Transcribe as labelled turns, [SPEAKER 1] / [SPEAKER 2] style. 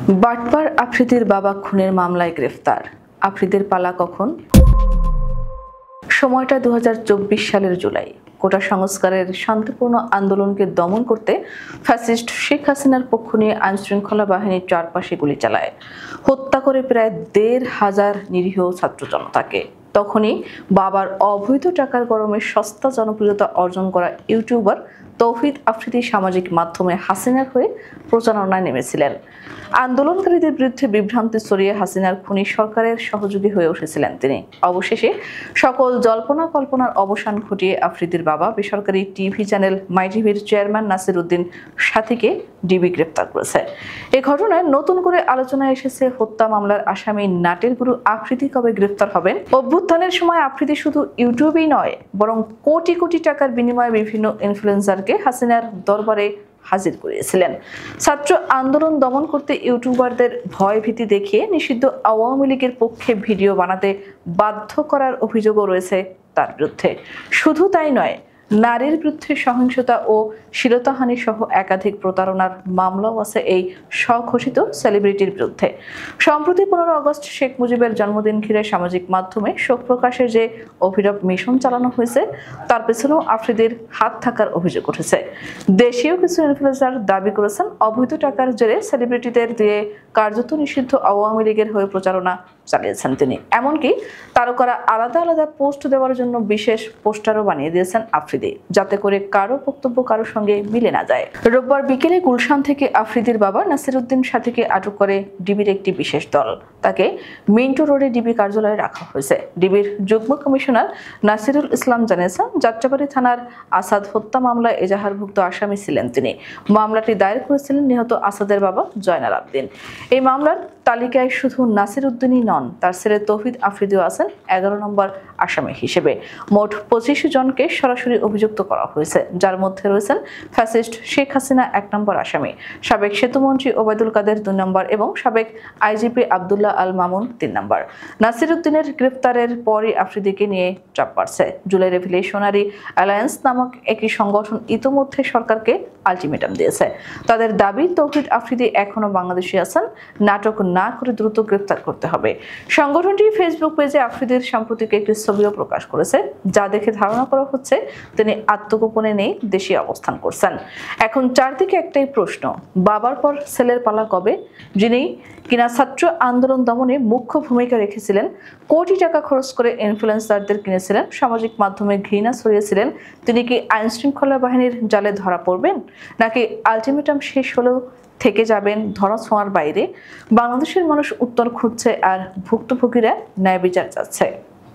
[SPEAKER 1] বাটপার আফ্রিদির বাবা খুনের মামলায় গ্রেফতার। আফ্রিদির পালা কখন? সময়টা ২০২৪ সালের জুলাই। কোটা সংস্কারের শান্তিপূর্ণ আন্দোলনকে দমন করতে ফ্যাসিস্ট শেখ হাসিনার পক্ষ নিয়ে আইনশৃঙ্খলা বাহিনীর চারপাশে গুলি চালায়, হত্যা করে প্রায় ১৫০০ নিরীহ ছাত্র জনতাকে। তখনই বাবার অবৈধ টাকার গরমে সস্তা জনপ্রিয়তা অর্জন করা ইউটিউবার তৌহিদ আফ্রিদি সামাজিক মাধ্যমে হাসিনার হয়ে প্রচারণায় নেমেছিলেন। আন্দোলনকারীদের বিরুদ্ধে বিভ্রান্তি ছড়িয়ে হাসিনার খুনি সরকারের সহযোগী হয়ে উঠেছিলেন তিনি। অবশেষে সকল জল্পনা কল্পনার অবসান ঘটিয়ে আফ্রিদির বাবা বেসরকারি টিভি চ্যানেল মাই টিভির চেয়ারম্যান নাসির উদ্দিন সাথীকে ডিবি গ্রেপ্তার করেছে। এ ঘটনায় নতুন করে আলোচনায় এসেছে হত্যা মামলার আসামি নাটের গুরু আফ্রিদি কবে গ্রেপ্তার হবেন। অভ্যুত্থানের সময় আফ্রিদি শুধু ইউটিউবেই নয়, বরং কোটি কোটি টাকার বিনিময়ে বিভিন্ন ইনফ্লুয়েন্সারকে হাসিনার দরবারে হাজির করিয়েছিলেন। ছাত্র আন্দোলন দমন করতে ইউটিউবারদের ভয় ভীতি দেখিয়ে নিষিদ্ধ আওয়ামী লীগের পক্ষে ভিডিও বানাতে বাধ্য করার অভিযোগও রয়েছে তার বিরুদ্ধে। শুধু তাই নয়, নারীর বিরুদ্ধে সহিংসতা ও শ্লীলতাহানি সহ একাধিক প্রতারণার মামলাও আছে এই স্বঘোষিত সেলিব্রিটির বিরুদ্ধে। সম্প্রতি ১৫ আগস্ট শেখ মুজিবের জন্মদিন ঘিরে সামাজিক মাধ্যমে শোক প্রকাশের যে অভিনব মিশন চালানো হয়েছে, তার পেছনেও আফ্রিদির হাত থাকার অভিযোগ উঠেছে। দেশীয় কিছু ইনফ্লুয়েন্সার দাবি করেছেন, অবৈধ টাকার জেরে সেলিব্রিটিদের দিয়ে কার্যত নিষিদ্ধ আওয়ামী লীগের হয়ে প্রচারণা চালিয়েছেন তিনি। এমনকি তারকারা আলাদা আলাদা পোস্ট দেওয়ার জন্য বিশেষ পোস্টারও বানিয়ে দিয়েছেন আফ্রিদি, যাতে করে কারো বক্তব্য কারোর সঙ্গে মিলে না যায়। রোববার বিকেলে গুলশান থেকে আফ্রিদির বাবা নাসির উদ্দিন সাথীকে আটক করে ডিবির একটি বিশেষ দল। তাকে মিন্টো রোডে ডিবি কার্যালয়ে রাখা হয়েছে। ডিবির যুগ্ম কমিশনার নাসিরুল ইসলাম জানিয়েছেন, যাত্রাবাড়ী থানার আসাদ হত্যা মামলায় এজাহারভুক্ত আসামি ছিলেন তিনি। মামলাটি দায়ের করেছিলেন নিহত আসাদের বাবা জয়নাল আবদিন। এই মামলার তালিকায় শুধু নাসির উদ্দিনই নন, তার ছেলে তৌহিদ আফ্রিদিও আছেন ১১ নম্বর আসামি হিসেবে। মোট ২৫ জনকে সরাসরি অভিযুক্ত করা হয়েছে, যার মধ্যে রয়েছেন ফ্যাসিস্ট শেখ হাসিনা ১ নম্বর আসামি, সাবেক সেতুমন্ত্রী ওবায়দুল কাদের ২ নম্বর এবং সাবেক আইজিপি আব্দুল্লাহ আল মামুন ৩ নম্বর। নাসির উদ্দিনের গ্রেফতারের পরই আফ্রিদিকে নিয়ে চাপ বাড়ছে। জুলাই রেভলিউশনারি অ্যালায়েন্স নামক একটি সংগঠন ইতোমধ্যে সরকারকে আলটিমেটাম দিয়েছে। তাদের দাবি, তৌহিদ আফ্রিদি এখনো বাংলাদেশে আছেন, নাটক না করে দ্রুত গ্রেফতার করতে হবে। সংগঠনটি ফেসবুক পেজে আফ্রিদির সাম্প্রতিক একটি ছবিও প্রকাশ করেছে, যা দেখে ধারণা করা হচ্ছে তিনি আত্মগোপনে নেই, দেশে অবস্থান করছেন। এখন চারদিকে একটাই প্রশ্ন, বাবার পর ছেলের পালা কবে? যিনি কিনা ছাত্র আন্দোলন দমনে মুখ্য ভূমিকা রেখেছিলেন, কোটি টাকা খরচ করে ইনফ্লুয়েন্সারদের কিনেছিলেন, সামাজিক মাধ্যমে ঘৃণা ছড়িয়েছিলেন, তিনি কি আইনশৃঙ্খলা বাহিনীর জালে ধরা পড়বেন, নাকি আলটিমেটাম শেষ হলেও থেকে যাবেন ধরাছোঁয়ার বাইরে? বাংলাদেশের মানুষ উত্তর খুঁজছে, আর ভুক্তভোগীরা ন্যায় বিচার চাচ্ছে।